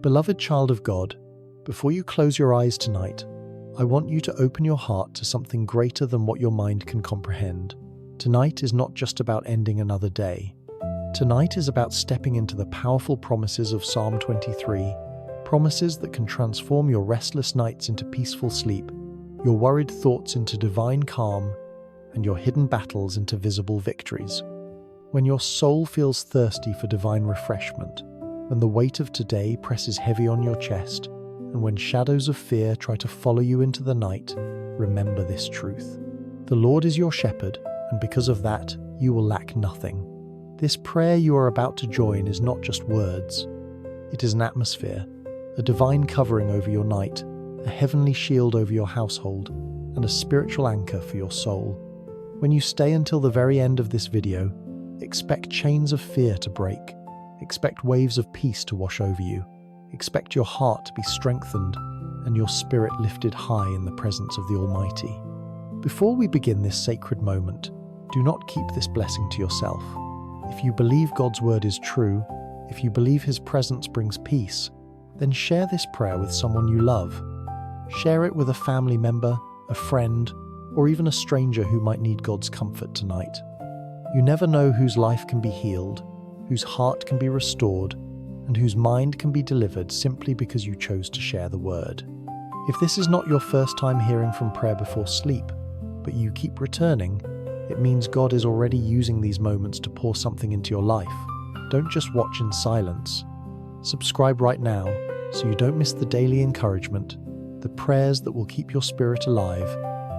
Beloved child of God, before you close your eyes tonight, I want you to open your heart to something greater than what your mind can comprehend. Tonight is not just about ending another day. Tonight is about stepping into the powerful promises of Psalm 23, promises that can transform your restless nights into peaceful sleep, your worried thoughts into divine calm, and your hidden battles into visible victories. When your soul feels thirsty for divine refreshment, when the weight of today presses heavy on your chest, and when shadows of fear try to follow you into the night, remember this truth. The Lord is your shepherd, and because of that, you will lack nothing. This prayer you are about to join is not just words. It is an atmosphere, a divine covering over your night, a heavenly shield over your household, and a spiritual anchor for your soul. When you stay until the very end of this video, expect chains of fear to break. Expect waves of peace to wash over you. Expect your heart to be strengthened and your spirit lifted high in the presence of the Almighty. Before we begin this sacred moment, do not keep this blessing to yourself. If you believe God's word is true, if you believe His presence brings peace, then share this prayer with someone you love. Share it with a family member, a friend, or even a stranger who might need God's comfort tonight. You never know whose life can be healed, whose heart can be restored, and whose mind can be delivered simply because you chose to share the word. If this is not your first time hearing from prayer before sleep, but you keep returning, it means God is already using these moments to pour something into your life. Don't just watch in silence. Subscribe right now so you don't miss the daily encouragement, the prayers that will keep your spirit alive,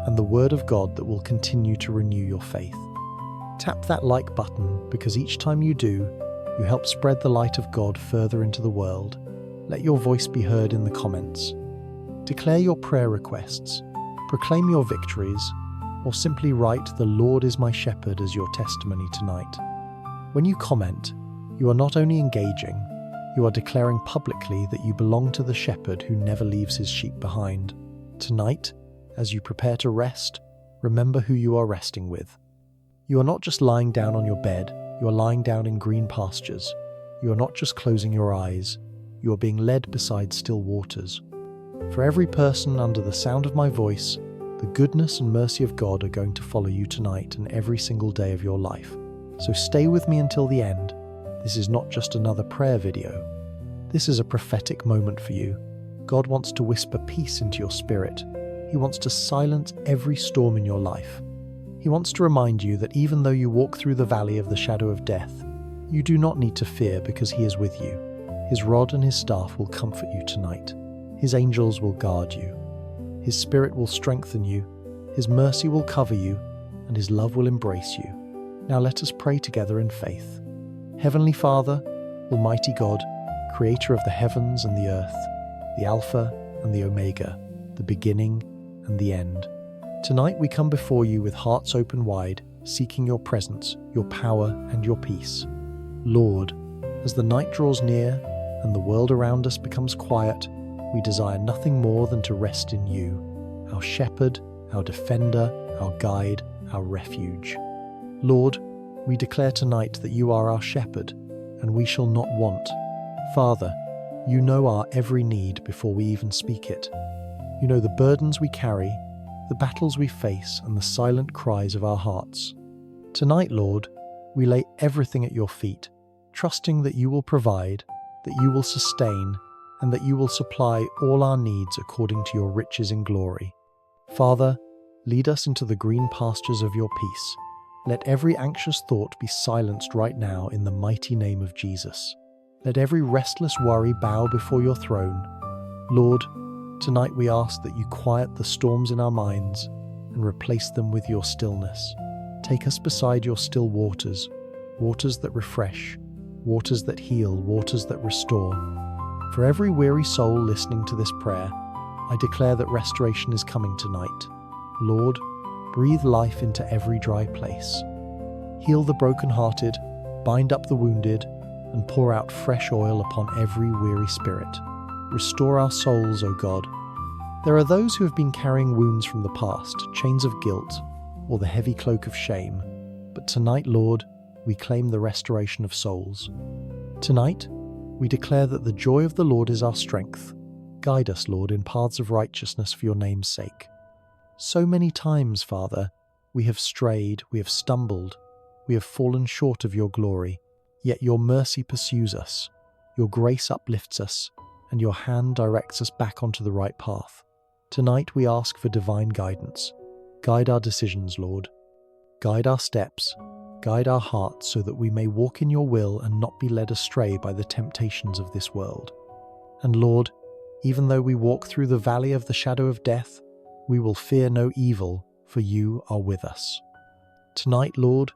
and the word of God that will continue to renew your faith. Tap that like button because each time you do, you help spread the light of God further into the world. Let your voice be heard in the comments. Declare your prayer requests, proclaim your victories, or simply write "The Lord is my shepherd" as your testimony tonight. When you comment, you are not only engaging, you are declaring publicly that you belong to the shepherd who never leaves his sheep behind. Tonight, as you prepare to rest, remember who you are resting with. You are not just lying down on your bed, you are lying down in green pastures. You are not just closing your eyes, you are being led beside still waters. For every person under the sound of my voice, the goodness and mercy of God are going to follow you tonight and every single day of your life. So stay with me until the end. This is not just another prayer video. This is a prophetic moment for you. God wants to whisper peace into your spirit. He wants to silence every storm in your life. He wants to remind you that even though you walk through the valley of the shadow of death, you do not need to fear because He is with you. His rod and His staff will comfort you tonight. His angels will guard you. His Spirit will strengthen you. His mercy will cover you, and His love will embrace you. Now let us pray together in faith. Heavenly Father, Almighty God, Creator of the heavens and the earth, the Alpha and the Omega, the beginning and the end. Tonight we come before you with hearts open wide, seeking your presence, your power, and your peace. Lord, as the night draws near and the world around us becomes quiet, we desire nothing more than to rest in you, our shepherd, our defender, our guide, our refuge. Lord, we declare tonight that you are our shepherd, and we shall not want. Father, you know our every need before we even speak it. You know the burdens we carry, the battles we face, and the silent cries of our hearts. Tonight, Lord, we lay everything at your feet, trusting that you will provide, that you will sustain, and that you will supply all our needs according to your riches in glory. Father, lead us into the green pastures of your peace. Let every anxious thought be silenced right now in the mighty name of Jesus. Let every restless worry bow before your throne. Lord, tonight we ask that you quiet the storms in our minds and replace them with your stillness. Take us beside your still waters, waters that refresh, waters that heal, waters that restore. For every weary soul listening to this prayer, I declare that restoration is coming tonight. Lord, breathe life into every dry place. Heal the brokenhearted, bind up the wounded, and pour out fresh oil upon every weary spirit. Restore our souls, O God. There are those who have been carrying wounds from the past, chains of guilt, or the heavy cloak of shame. But tonight, Lord, we claim the restoration of souls. Tonight, We declare that the joy of the Lord is our strength. Guide us, Lord, in paths of righteousness for your name's sake. So many times, Father, we have strayed, we have stumbled, we have fallen short of your glory, yet your mercy pursues us, your grace uplifts us, and your hand directs us back onto the right path. Tonight we ask for divine guidance. Guide our decisions, Lord. Guide our steps, guide our hearts so that we may walk in your will and not be led astray by the temptations of this world. And Lord, even though we walk through the valley of the shadow of death, we will fear no evil, for you are with us. Tonight, Lord,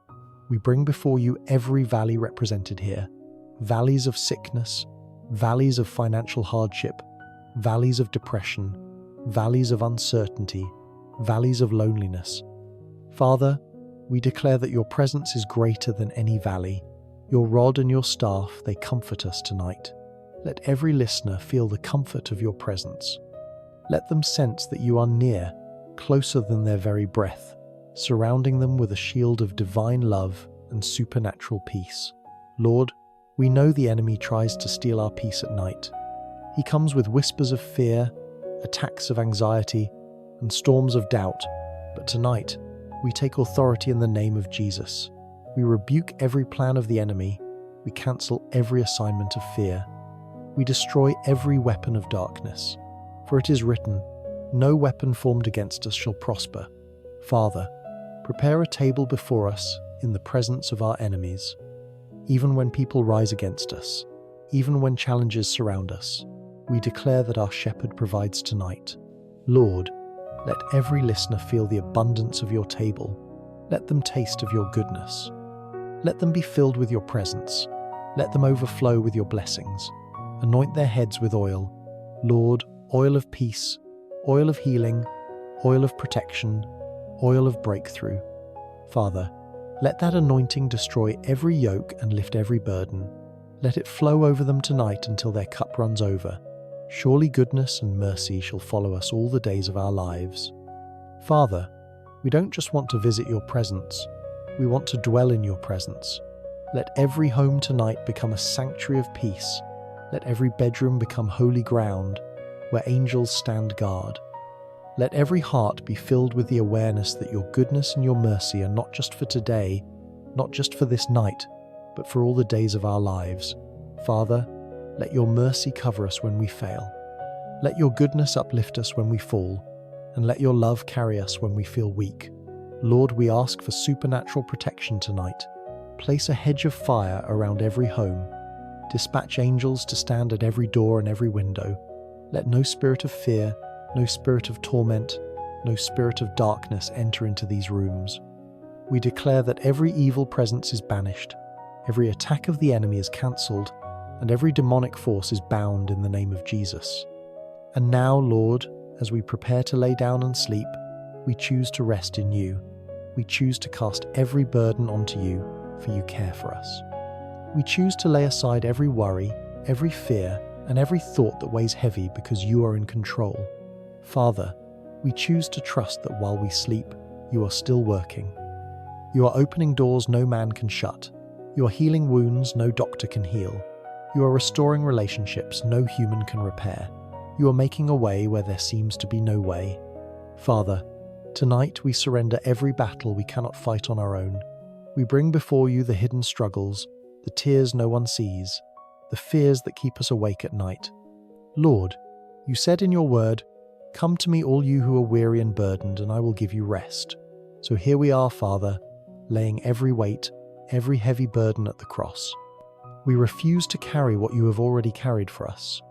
we bring before you every valley represented here. Valleys of sickness, valleys of financial hardship, valleys of depression, valleys of uncertainty, valleys of loneliness. Father, we declare that your presence is greater than any valley. Your rod and your staff, they comfort us tonight. Let every listener feel the comfort of your presence. Let them sense that you are near, closer than their very breath, surrounding them with a shield of divine love and supernatural peace. Lord, we know the enemy tries to steal our peace at night. He comes with whispers of fear, attacks of anxiety, and storms of doubt. But tonight, we take authority in the name of Jesus. We rebuke every plan of the enemy. We cancel every assignment of fear. We destroy every weapon of darkness. For it is written, "No weapon formed against us shall prosper." Father, prepare a table before us in the presence of our enemies. Even when people rise against us, even when challenges surround us, we declare that our shepherd provides tonight. Lord, let every listener feel the abundance of your table. Let them taste of your goodness. Let them be filled with your presence. Let them overflow with your blessings. Anoint their heads with oil. Lord, oil of peace, oil of healing, oil of protection, oil of breakthrough. Father, let that anointing destroy every yoke and lift every burden. Let it flow over them tonight until their cup runs over. Surely goodness and mercy shall follow us all the days of our lives. Father, we don't just want to visit your presence, we want to dwell in your presence. Let every home tonight become a sanctuary of peace. Let every bedroom become holy ground, where angels stand guard. Let every heart be filled with the awareness that your goodness and your mercy are not just for today, not just for this night, but for all the days of our lives. Father, let your mercy cover us when we fail. Let your goodness uplift us when we fall, and let your love carry us when we feel weak. Lord, we ask for supernatural protection tonight. Place a hedge of fire around every home. Dispatch angels to stand at every door and every window. Let no spirit of fear, no spirit of torment, no spirit of darkness enter into these rooms. We declare that every evil presence is banished, every attack of the enemy is cancelled, and every demonic force is bound in the name of Jesus. And now, Lord, as we prepare to lay down and sleep, we choose to rest in you. We choose to cast every burden onto you, for you care for us. We choose to lay aside every worry, every fear, and every thought that weighs heavy because you are in control. Father, we choose to trust that while we sleep, you are still working. You are opening doors no man can shut. You are healing wounds no doctor can heal. You are restoring relationships no human can repair. You are making a way where there seems to be no way. Father, tonight we surrender every battle we cannot fight on our own. We bring before you the hidden struggles, the tears no one sees, the fears that keep us awake at night. Lord, you said in your word, "Come to me all you who are weary and burdened, and I will give you rest." So here we are, Father, laying every weight, every heavy burden at the cross. We refuse to carry what you have already carried for us.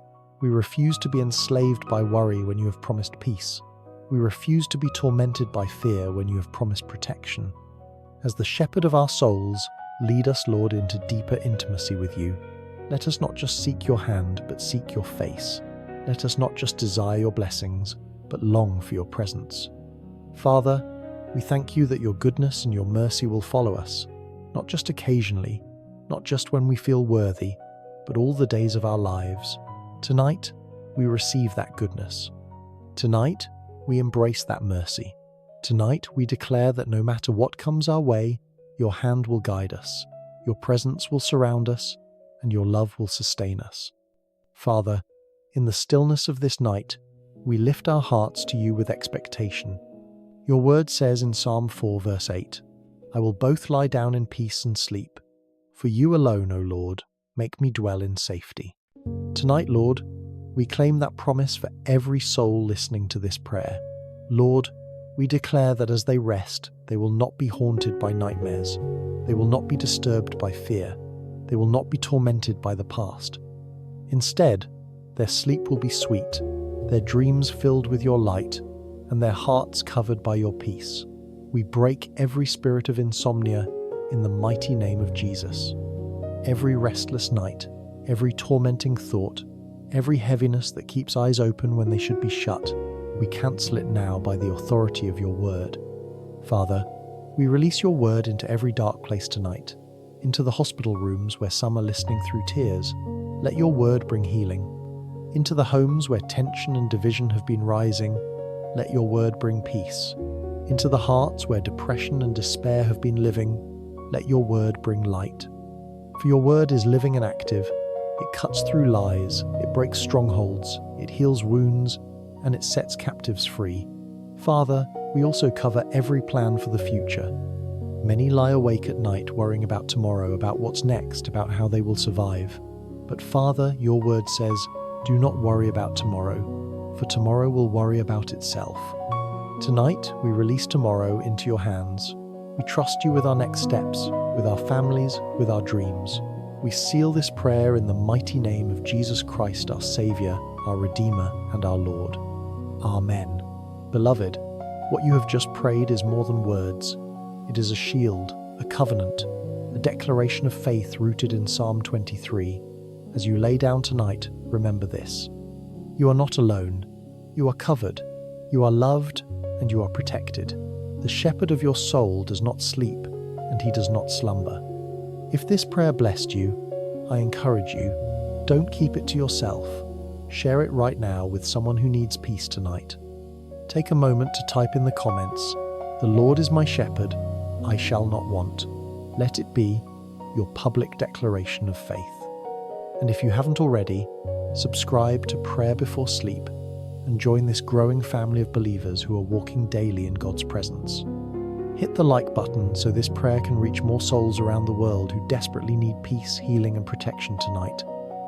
We refuse to be enslaved by worry when you have promised peace. We refuse to be tormented by fear when you have promised protection. As the shepherd of our souls, lead us, Lord, into deeper intimacy with you. Let us not just seek your hand, but seek your face. Let us not just desire your blessings, but long for your presence. Father, we thank you that your goodness and your mercy will follow us, not just occasionally, not just when we feel worthy, but all the days of our lives. Tonight, we receive that goodness. Tonight, we embrace that mercy. Tonight, we declare that no matter what comes our way, your hand will guide us, your presence will surround us, and your love will sustain us. Father, in the stillness of this night, we lift our hearts to you with expectation. Your word says in Psalm 4 verse 8, "I will both lie down in peace and sleep. For you alone, O Lord, make me dwell in safety." Tonight, Lord, we claim that promise for every soul listening to this prayer. Lord, we declare that as they rest, they will not be haunted by nightmares. They will not be disturbed by fear. They will not be tormented by the past. Instead, their sleep will be sweet, their dreams filled with your light, and their hearts covered by your peace. We break every spirit of insomnia in the mighty name of Jesus. Every restless night, every tormenting thought, every heaviness that keeps eyes open when they should be shut, we cancel it now by the authority of your word. Father, we release your word into every dark place tonight, into the hospital rooms where some are listening through tears. Let your word bring healing. Into the homes where tension and division have been rising, let your word bring peace. Into the hearts where depression and despair have been living, let your word bring light. For your word is living and active. It cuts through lies, it breaks strongholds, it heals wounds, and it sets captives free. Father, we also cover every plan for the future. Many lie awake at night worrying about tomorrow, about what's next, about how they will survive. But Father, your word says, do not worry about tomorrow, for tomorrow will worry about itself. Tonight, we release tomorrow into your hands. We trust you with our next steps, with our families, with our dreams. We seal this prayer in the mighty name of Jesus Christ, our Saviour, our Redeemer, and our Lord. Amen. Beloved, what you have just prayed is more than words. It is a shield, a covenant, a declaration of faith rooted in Psalm 23. As you lay down tonight, remember this. You are not alone. You are covered. You are loved, and you are protected. The shepherd of your soul does not sleep, and he does not slumber. If this prayer blessed you, I encourage you, don't keep it to yourself. Share it right now with someone who needs peace tonight. Take a moment to type in the comments, "The Lord is my shepherd, I shall not want." Let it be your public declaration of faith. And if you haven't already, subscribe to Prayer Before Sleep and join this growing family of believers who are walking daily in God's presence. Hit the like button so this prayer can reach more souls around the world who desperately need peace, healing, and protection tonight.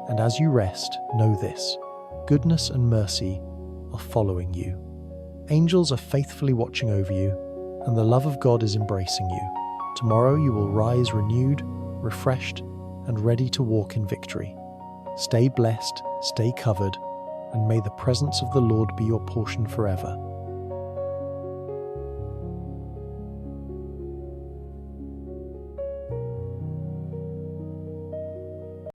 And as you rest, know this: goodness and mercy are following you. Angels are faithfully watching over you, and the love of God is embracing you. Tomorrow you will rise renewed, refreshed, and ready to walk in victory. Stay blessed, stay covered, and may the presence of the Lord be your portion forever.